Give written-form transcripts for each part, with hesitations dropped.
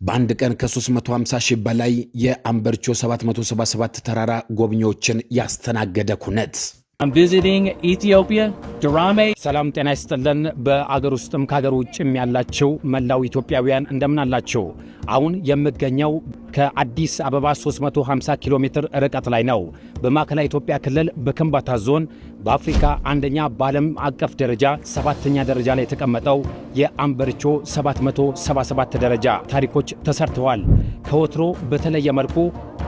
በአንድ ቀን ከ350 ሺህ በላይ የአምበርቾ 777 ተራራ ጎብኚዎችን ያስተናገደ ኩነት። I'm visiting Ethiopia, Durame. ሰላም ጤና ይስጥልን። በአገር ውስጥም ከአገር ውጭም ያላችሁ መላው ኢትዮጵያውያን እንደምን አላችሁ? አሁን የምገኘው ከአዲስ አበባ 350 ኪሎ ሜትር ርቀት ላይ ነው። በማዕከላዊ ኢትዮጵያ ክልል በከምባታ ዞን በአፍሪካ አንደኛ በዓለም አቀፍ ደረጃ 7ኛ ደረጃ ላይ የተቀመጠው የአምበርቾ 777 ደረጃ ታሪኮች ተሰርተዋል። ከወትሮ በተለየ መልኩ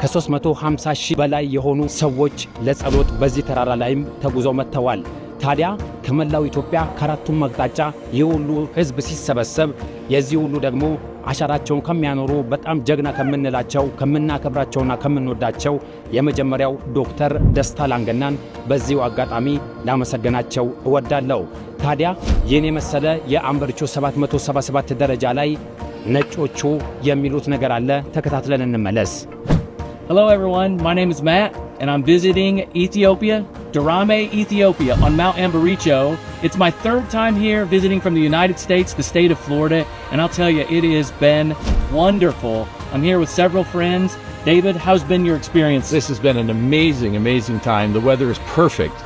ከ350 ሺህ በላይ የሆኑ ሰዎች ለጸሎት በዚህ ተራራ ላይም ተጉዘው መጥተዋል። ታዲያ ከመላው ኢትዮጵያ ከአራቱም አቅጣጫ የሁሉ ሕዝብ ሲሰበሰብ የዚህ ሁሉ ደግሞ አሻራቸውን ከሚያኖሩ በጣም ጀግና ከምንላቸው ከምናከብራቸውና ከምንወዳቸው የመጀመሪያው ዶክተር ደስታ ላንገናን በዚሁ አጋጣሚ ላመሰግናቸው እወዳለሁ። ታዲያ ይህን የመሰለ የአምበርቾ 777 ደረጃ ላይ ነጮቹ የሚሉት ነገር አለ። ተከታትለን እንመለስ። Hello everyone, my name is Matt and I'm visiting Ethiopia, Durame, Ethiopia on Mount Ambaricho. It's my third time here visiting from the United States, the state of Florida, and I'll tell you, it has been wonderful. I'm here with several friends. David, how's been your experience? This has been an amazing time. The weather is perfect.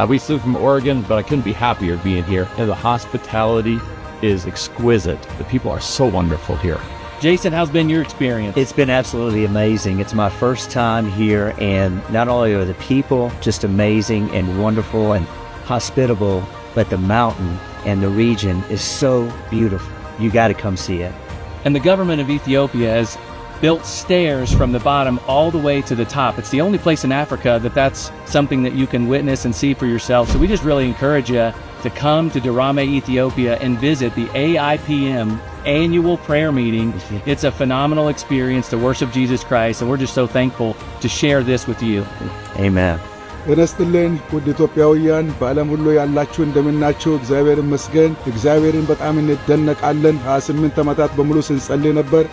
We flew from Oregon, but I couldn't be happier being here. And the hospitality is exquisite. The people are so wonderful here. Jason, how's been your experience? It's been absolutely amazing. It's my first time here, and not only are the people just amazing and wonderful and hospitable, but the mountain and the region is so beautiful. You got to come see it. And the government of Ethiopia has built stairs from the bottom all the way to the top. It's the only place in Africa that's something that you can witness and see for yourself. So we just really encourage you to come to Durame, Ethiopia and visit the AIPM annual prayer meeting. It's a phenomenal experience to worship Jesus Christ, and we're just so thankful to share this with you. Amen. እነስትልን ውድ ኢትዮጵያውያን በዓለም ሁሉ ያላችሁ እንደምናችሁ እግዚአብሔር ይመስገን። እግዚአብሔርን በጣም እንደነቃለን። 28 ዓመታት በሙሉ ስንጸልይ ነበር።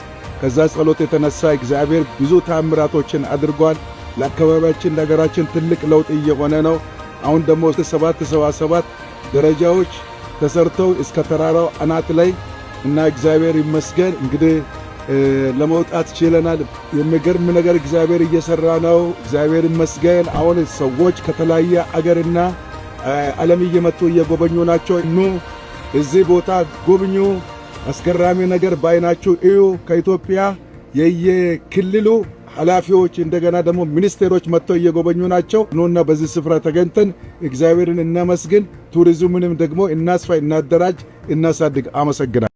ከዛ ጸሎት የተነሳ እግዚአብሔር ብዙ ታምራቶችን አድርጓል። ለአካባቢያችን ለሀገራችን ትልቅ ለውጥ እየሆነ ነው። አሁን ደግሞ 777 ደረጃዎች ተሰርተው እስከ ተራራው አናት ላይ እና እግዚአብሔር ይመስገን እንግዲህ ለመውጣት ችለናል። የሚገርም ነገር እግዚአብሔር እየሰራ ነው። እግዚአብሔር ይመስገን። አሁን ሰዎች ከተለያየ አገርና ዓለም እየመጡ እየጎበኙ ናቸው። ኑ እዚህ ቦታ ጎብኙ፣ አስገራሚ ነገር ባይናችሁ እዩ። ከኢትዮጵያ የየክልሉ ኃላፊዎች እንደገና ደግሞ ሚኒስቴሮች መጥተው እየጎበኙ ናቸው። ኑና በዚህ ስፍራ ተገኝተን እግዚአብሔርን እናመስግን። ቱሪዝሙንም ደግሞ እናስፋ፣ እናደራጅ፣ እናሳድግ። አመሰግናለሁ።